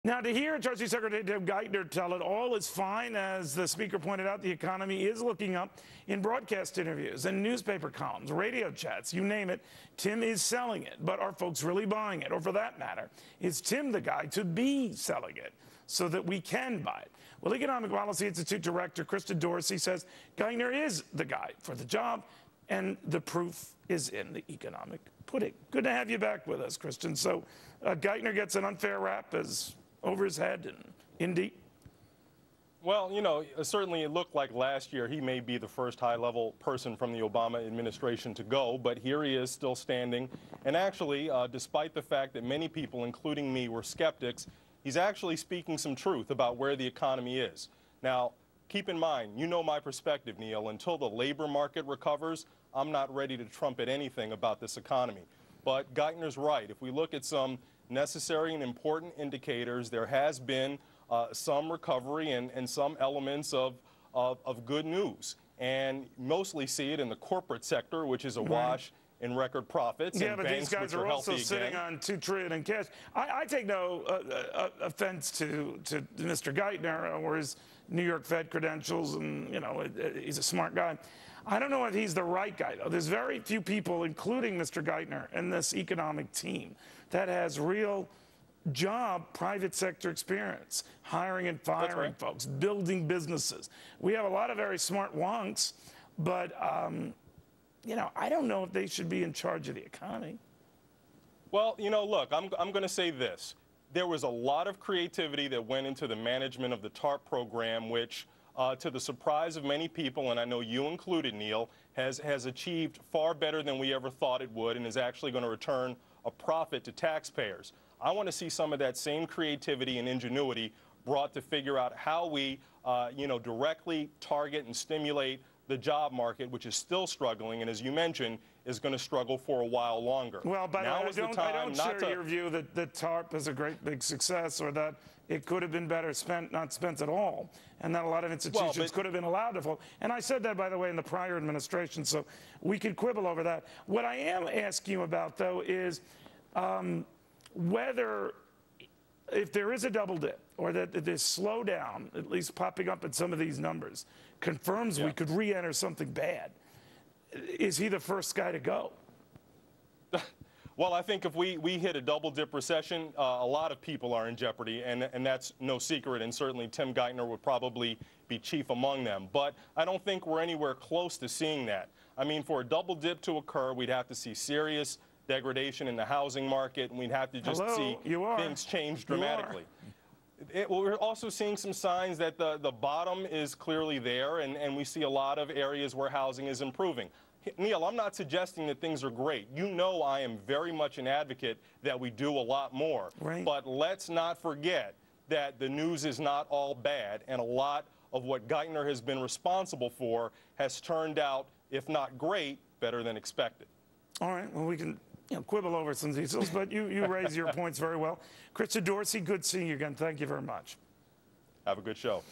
Now, to hear Treasury Secretary Tim Geithner tell it all is fine. As the speaker pointed out, the economy is looking up in broadcast interviews and newspaper columns, radio chats, you name it. Tim is selling it. But are folks really buying it? Or for that matter, is Tim the guy to be selling it so that we can buy it? Well, Economic Policy Institute Director Dorsey says Geithner is the guy for the job, and the proof is in the economic pudding. Good to have you back with us, Kristen. So Geithner gets an unfair rap as over his head and Indy? Well, you know, certainly it looked like last year he may be the first high-level person from the Obama administration to go, but here he is still standing. And actually, despite the fact that many people, including me, were skeptics, he's actually speaking some truth about where the economy is. Now, keep in mind, you know my perspective, Neil. Until the labor market recovers, I'm not ready to trumpet anything about this economy. But Geithner's right. If we look at some necessary and important indicators, there has been some recovery and some elements of good news. And mostly see it in the corporate sector, which is awash in record profits. Yeah, and but banks, these guys are also sitting on $2 trillion in cash. I take no offense to Mr. Geithner or his New York Fed credentials, and, you know, he's a smart guy. I don't know if he's the right guy, though. There's very few people, including Mr. Geithner, in this economic team that has real job, private sector experience, hiring and firing folks, building businesses. We have a lot of very smart wonks, but, you know, I don't know if they should be in charge of the economy. Well, you know, look, I'm going to say this. There was a lot of creativity that went into the management of the TARP program, which, to the surprise of many people, and I know you included, Neil, has achieved far better than we ever thought it would and is actually going to return a profit to taxpayers. I want to see some of that same creativity and ingenuity brought to figure out how we, you know, directly target and stimulate the job market, which is still struggling, and as you mentioned, is going to struggle for a while longer. Well, by the way, I don't share your view that TARP is a great big success, or that it could have been better spent, not spent at all, and that a lot of institutions could have been allowed to fall. And I said that, by the way, in the prior administration, so we could quibble over that. What I am asking you about, though, is whether, if there is a double dip, or that this slowdown, at least popping up in some of these numbers, confirms we could re-enter something bad. Is he the first guy to go? Well, I think if we hit a double-dip recession, a lot of people are in jeopardy, and that's no secret, and certainly Tim Geithner would probably be chief among them. But I don't think we're anywhere close to seeing that. I mean, for a double dip to occur, we'd have to see serious degradation in the housing market, and we'd have to just see things change dramatically. We're also seeing some signs that the bottom is clearly there, and we see a lot of areas where housing is improving. Neil, I'm not suggesting that things are great. You know I am very much an advocate that we do a lot more. Right. But let's not forget that the news is not all bad, and a lot of what Geithner has been responsible for has turned out, if not great, better than expected. All right. Well, we can quibble over some details, but you raise your points very well. Dorsey, good seeing you again. Thank you very much. Have a good show.